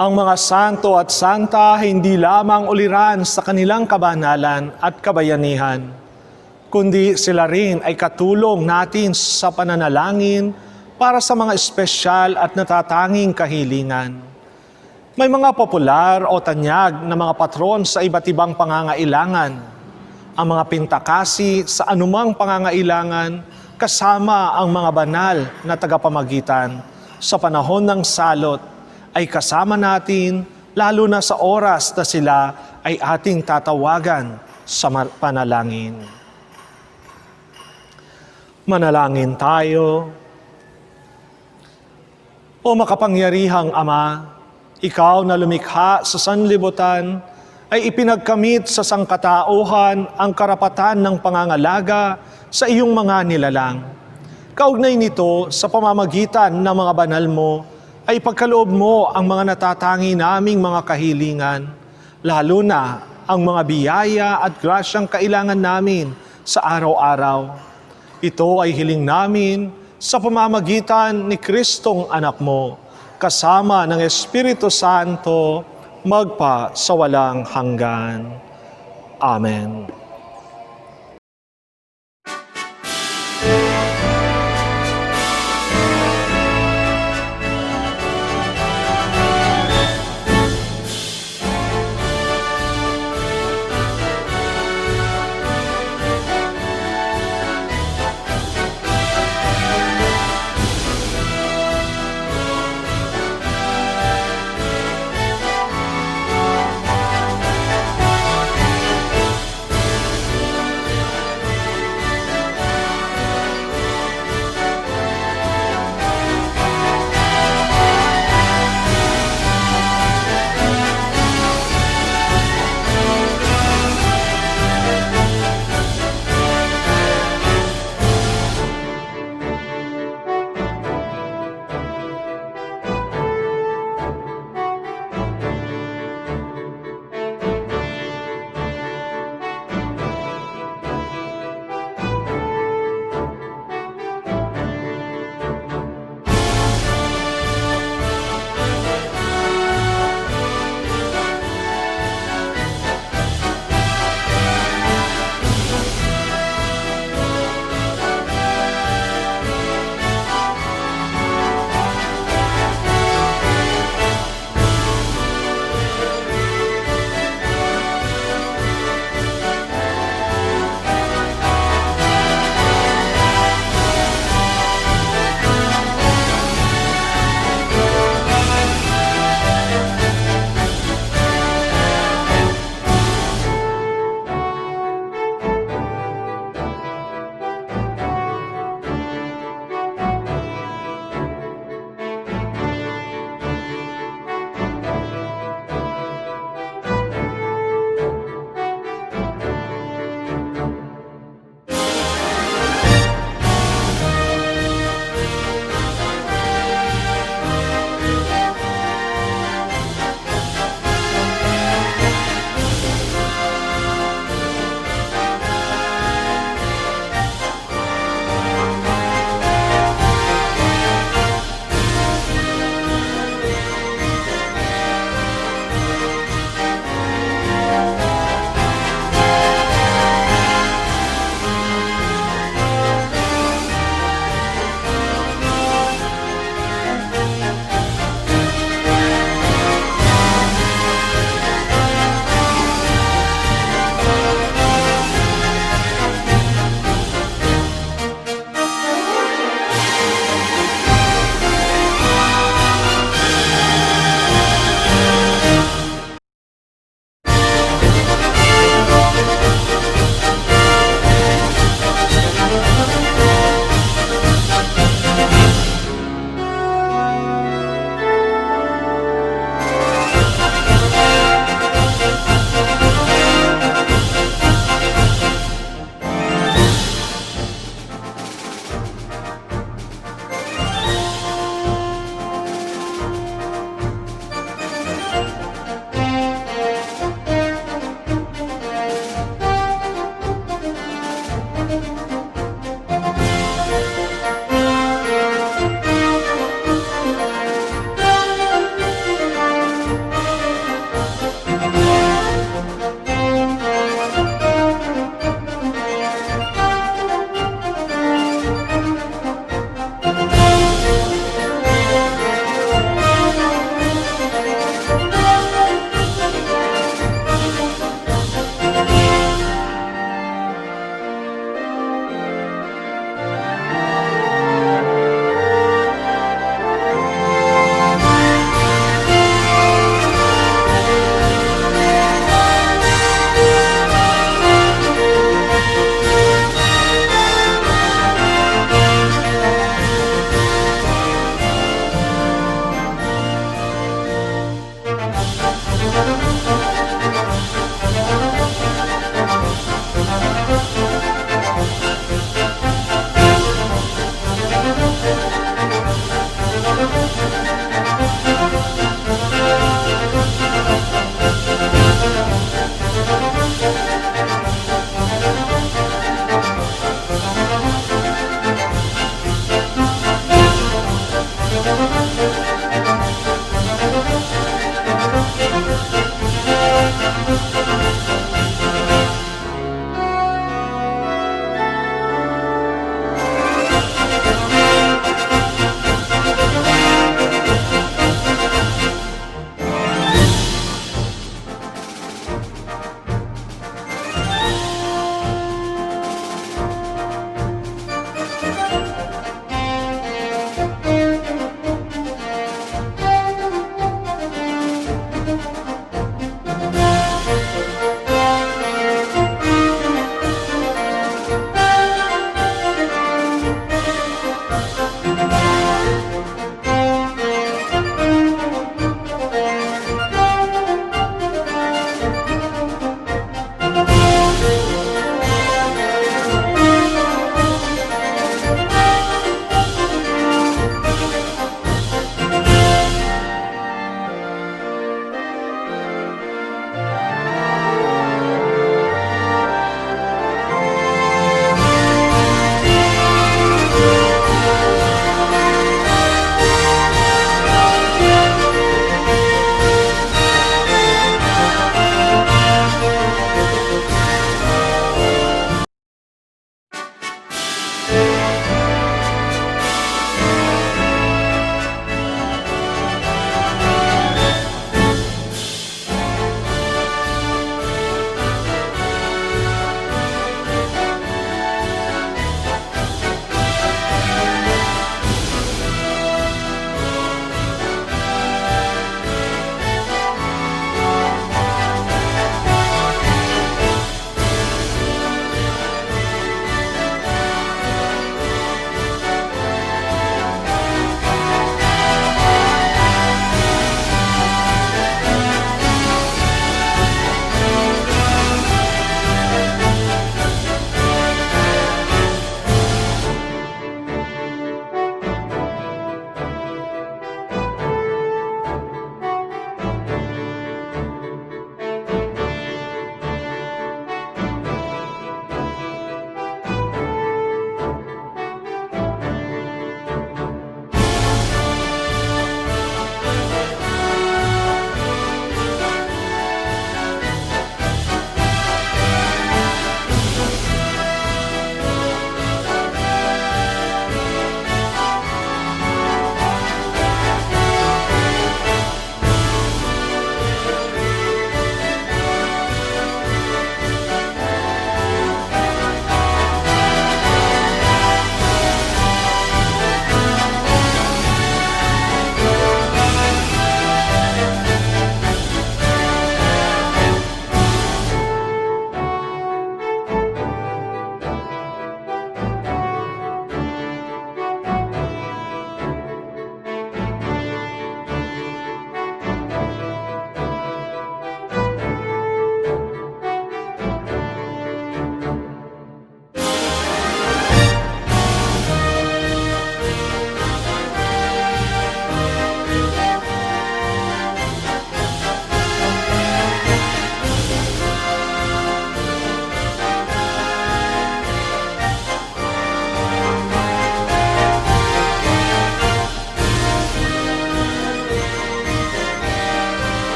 Ang mga santo at santa hindi lamang uliran sa kanilang kabanalan at kabayanihan, kundi sila rin ay katulong natin sa pananalangin para sa mga espesyal at natatanging kahilingan. May mga popular o tanyag na mga patron sa iba't ibang pangangailangan. Ang mga pintakasi sa anumang pangangailangan kasama ang mga banal na tagapamagitan sa panahon ng salot ay kasama natin lalo na sa oras na sila ay ating tatawagan sa panalangin. Manalangin tayo. O makapangyarihang Ama, Ikaw na lumikha sa sanlibutan ay ipinagkamit sa sangkatauhan ang karapatan ng pangangalaga sa iyong mga nilalang. Kaugnay nito sa pamamagitan ng mga banal mo, ay pagkaloob mo ang mga natatangi naming mga kahilingan, lalo na ang mga biyaya at grasyang kailangan namin sa araw-araw. Ito ay hiling namin sa pamamagitan ni Kristong anak mo, kasama ng Espiritu Santo, magpa sa walang hanggan. Amen.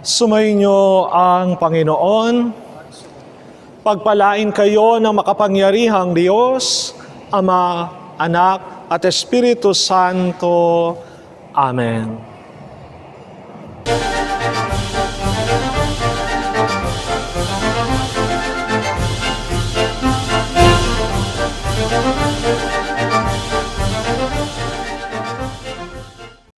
Sumainyo ang Panginoon. Pagpalain kayo ng makapangyarihang Diyos, Ama, Anak, at Espiritu Santo. Amen.